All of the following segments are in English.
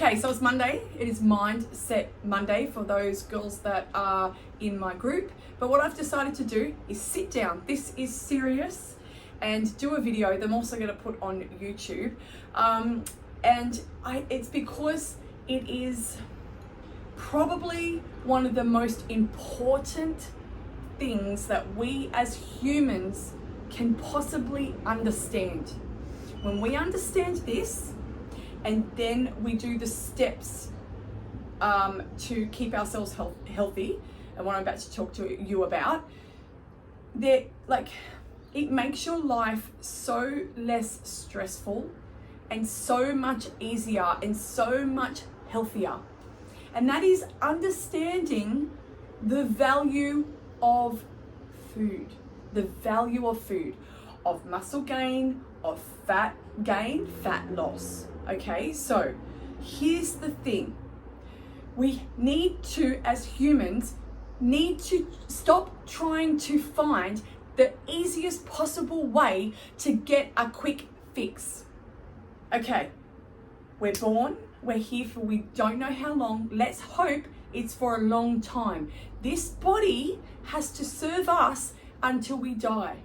Okay, so it's Monday. It is Mindset Monday for those girls that are in my group. But what I've decided to do is sit down. This is serious, and do a video that I'm also going to put on YouTube. It's because it is probably one of the most important things that we as humans can possibly understand. When we understand this, and then we do the steps to keep ourselves healthy, and what I'm about to talk to you about, it makes your life so less stressful and so much easier and so much healthier. And that is understanding the value of food, of muscle gain, of fat gain, fat loss. Okay, so here's the thing. We need to, as humans, stop trying to find the easiest possible way to get a quick fix. Okay, we're born, we're here for we don't know how long. Let's hope it's for a long time. This body has to serve us until we die.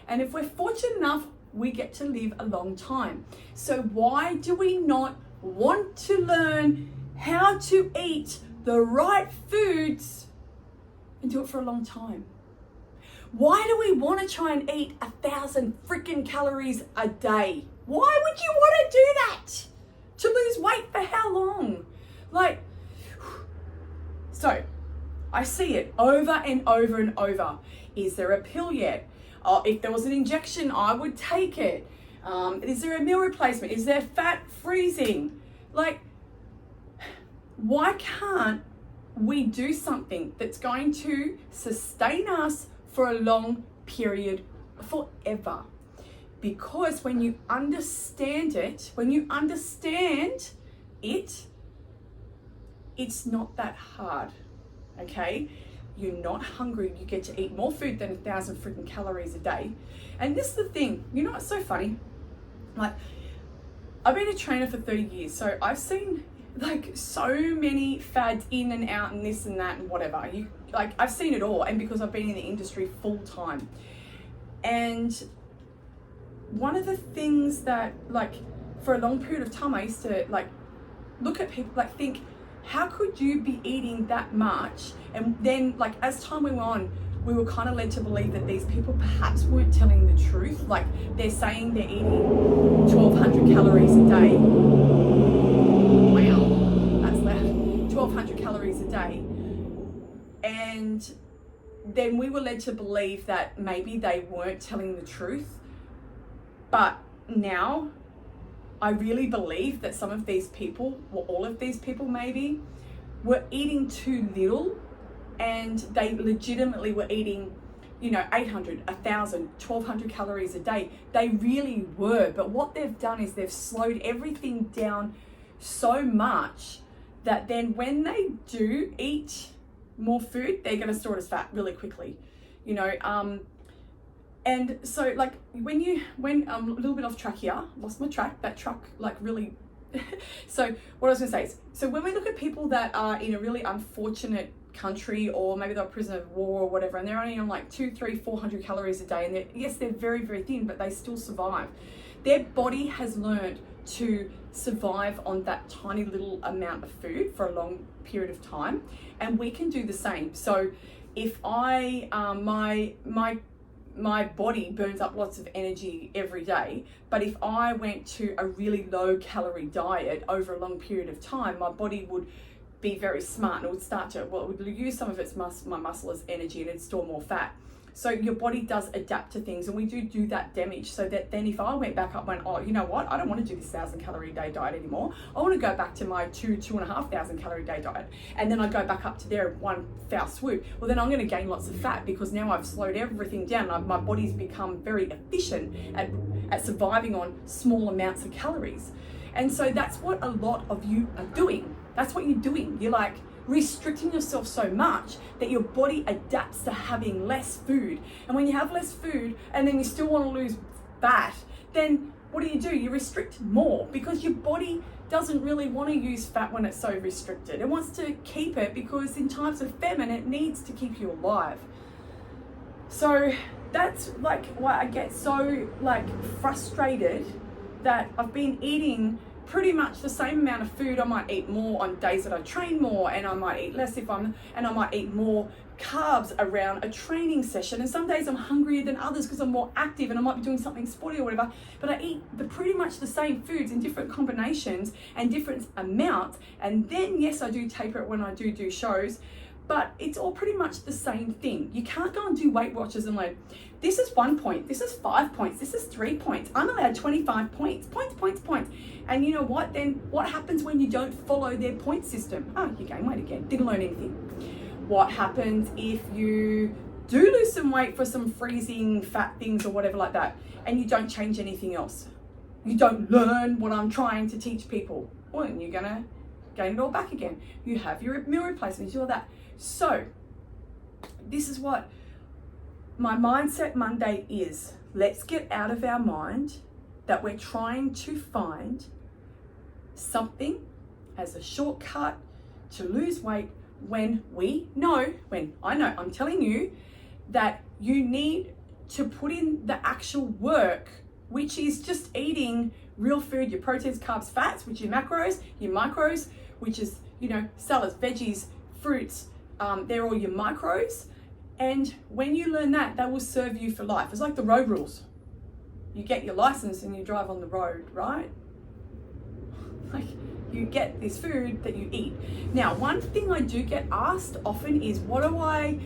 And if we're fortunate enough, we get to live a long time. So why do we not want to learn how to eat the right foods and do it for a long time? Why do we want to try and eat 1,000 freaking calories a day? Why would you want to do that? To lose weight for how long? So I see it over and over and over. Is there a pill yet? If there was an injection, I would take it. Is there a meal replacement? Is there fat freezing? Why can't we do something that's going to sustain us for a long period, forever? Because when you understand it, it's not that hard, okay? You're not hungry. You get to eat more food than 1,000 freaking calories a day. And this is the thing, you know what's so funny? I've been a trainer for 30 years, so I've seen so many fads in and out and this and that and whatever. I've seen it all, and because I've been in the industry full time. And one of the things that for a long period of time, I used to look at people think, how could you be eating that much? And then as time went on, we were kind of led to believe that these people perhaps weren't telling the truth. They're saying they're eating 1,200 calories a day. Wow, that's loud. 1,200 calories a day. And then we were led to believe that maybe they weren't telling the truth. But now, I really believe that some of these people, or all of these people maybe, were eating too little, and they legitimately were eating 800, 1,000, 1,200 calories a day. They really were. But what they've done is they've slowed everything down so much that then when they do eat more food, they're going to store it as fat really quickly. And so when I'm a little bit off track here, lost my track, that truck really. So what I was going to say is, so when we look at people that are in a really unfortunate country, or maybe they're a prisoner of war or whatever, and they're only on 200, 300, 400 calories a day, and they're very, very thin, but they still survive. Their body has learned to survive on that tiny little amount of food for a long period of time, and we can do the same. So if I my body burns up lots of energy every day, but if I went to a really low calorie diet over a long period of time, my body would be very smart, and it would start to, it would use some of its my muscle as energy, and it'd store more fat. So your body does adapt to things, and we do that damage. So that then if I went back up and went, oh, you know what, I don't want to do this 1,000 calorie a day diet anymore. I want to go back to my 2,500 calorie a day diet. And then I go back up to there in one foul swoop. Well, then I'm going to gain lots of fat, because now I've slowed everything down. My body's become very efficient at surviving on small amounts of calories. And so that's what a lot of you are doing. That's what you're doing. You're restricting yourself so much that your body adapts to having less food. And when you have less food and then you still want to lose fat, then what do? You restrict more because your body doesn't really want to use fat when it's so restricted. It wants to keep it because in times of famine, it needs to keep you alive. So that's like why I get so like frustrated that I've been eating pretty much the same amount of food. I might eat more on days that I train more, and I might eat less and I might eat more carbs around a training session. And some days I'm hungrier than others because I'm more active and I might be doing something sporty or whatever. But I eat pretty much the same foods in different combinations and different amounts. And then yes, I do taper it when I do shows. But it's all pretty much the same thing. You can't go and do Weight Watchers and like, this is 1 point, this is 5 points, this is 3 points. I'm allowed 25 points, points. And you know what? Then what happens when you don't follow their point system? You gain weight again, didn't learn anything. What happens if you do lose some weight for some freezing fat things or whatever like that, and you don't change anything else? You don't learn what I'm trying to teach people. Well, then you're gonna gain it all back again. You have your meal replacements, all that. So this is what my Mindset Monday is. Let's get out of our mind that we're trying to find something as a shortcut to lose weight when I'm telling you that you need to put in the actual work, which is just eating real food, your proteins, carbs, fats, which are your macros, your micros, which is, salads, veggies, fruits, they're all your micros. And when you learn that, will serve you for life. It's like the road rules. You get your license and you drive on the road, right? Like, you get this food that you eat. Now, one thing I do get asked often is, what do I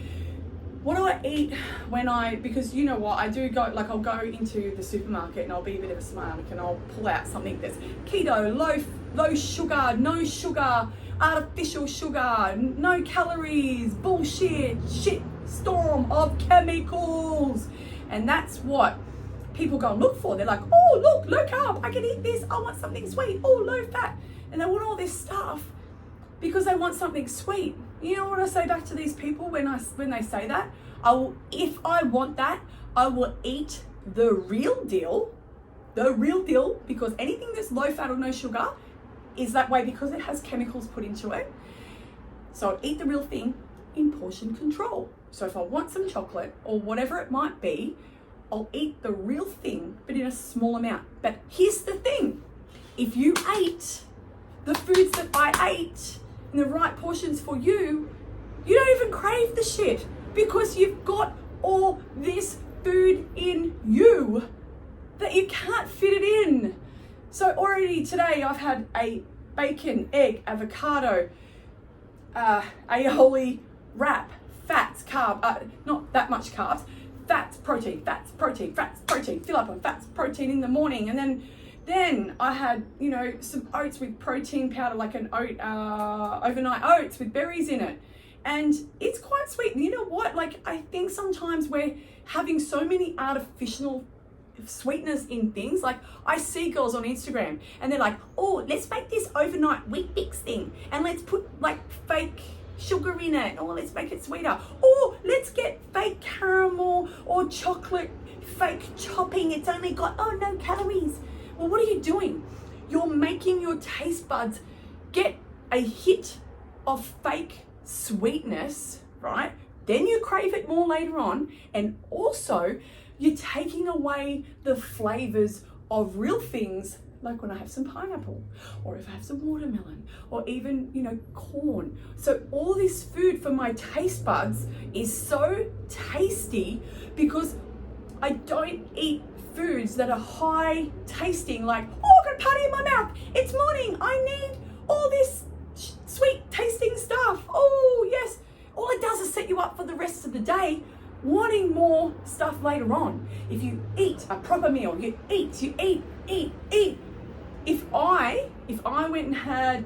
eat because you know what, I do go, like I'll go into the supermarket and I'll be a bit of a smart aleck and I'll pull out something that's keto, low sugar, no sugar, artificial sugar, no calories, bullshit, shit storm of chemicals. And that's what people go and look for. They're like, oh, look, low carb, I can eat this, I want something sweet, oh, low fat. And they want all this stuff because they want something sweet. You know what I say back to these people when they say that? If I want that, I will eat the real deal, because anything that's low fat or no sugar is that way because it has chemicals put into it. So I'll eat the real thing in portion control. So if I want some chocolate or whatever it might be, I'll eat the real thing, but in a small amount. But here's the thing. If you ate the foods that I ate in the right portions for you, you don't even crave the shit because you've got all this food in you that you can't fit it in. So already today I've had a bacon, egg, avocado, aioli wrap, fats, carb, not that much carbs, fats, protein, fill up on fats, protein in the morning. And then I had, some oats with protein powder, like an overnight oats with berries in it. And it's quite sweet. And you know what? Like, I think sometimes we're having so many artificial sweetness in things. Like, I see girls on Instagram and they're like, oh, let's make this overnight wheat bix thing and let's put like fake sugar in it, or let's make it sweeter, or let's get fake caramel or chocolate fake topping. It's only got, no calories. Well, what are you doing? You're making your taste buds get a hit of fake sweetness, right? Then you crave it more later on. And also you're taking away the flavors of real things, like when I have some pineapple, or if I have some watermelon, or even, corn. So all this food for my taste buds is so tasty because I don't eat foods that are high tasting, like, oh, I've got a party in my mouth, it's morning, I need all this sweet tasting stuff. Oh yes, all it does is set you up for the rest of the day wanting more stuff later on. If you eat a proper meal, you eat. If I went and had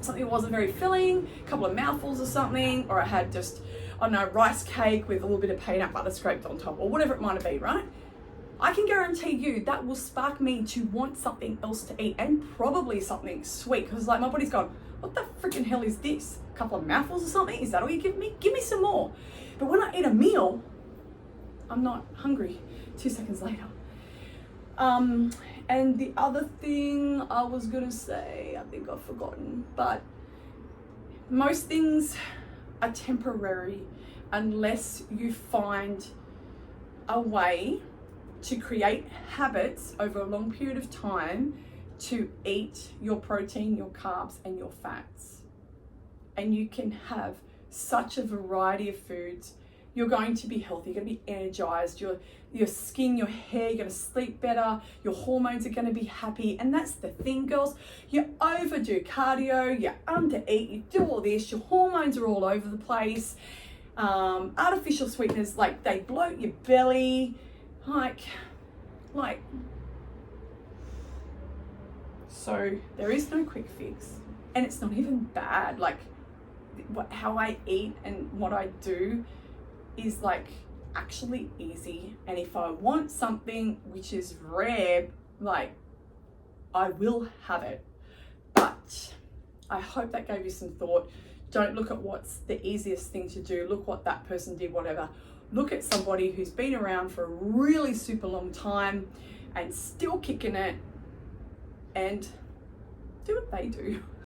something that wasn't very filling, a couple of mouthfuls or something, or I had just, rice cake with a little bit of peanut butter scraped on top, or whatever it might be, right? I can guarantee you that will spark me to want something else to eat, and probably something sweet, because like my body's gone, what the freaking hell is this? A couple of mouthfuls or something? Is that all you give me? Give me some more. But when I eat a meal, I'm not hungry 2 seconds later. And the other thing I was gonna say, I think I've forgotten, but most things are temporary unless you find a way to create habits over a long period of time to eat your protein, your carbs, and your fats. And you can have such a variety of foods. You're going to be healthy, you're going to be energized, your skin, your hair, you're going to sleep better, your hormones are going to be happy. And that's the thing, girls. You overdo cardio, you undereat, you do all this, your hormones are all over the place. Artificial sweeteners, like, they bloat your belly, like, so there is no quick fix, and it's not even bad. Like, how I eat and what I do is like actually easy. And if I want something which is rare, like, I will have it. But I hope that gave you some thought. Don't look at what's the easiest thing to do. Look what that person did, whatever. Look at somebody who's been around for a really super long time and still kicking it, and do what they do.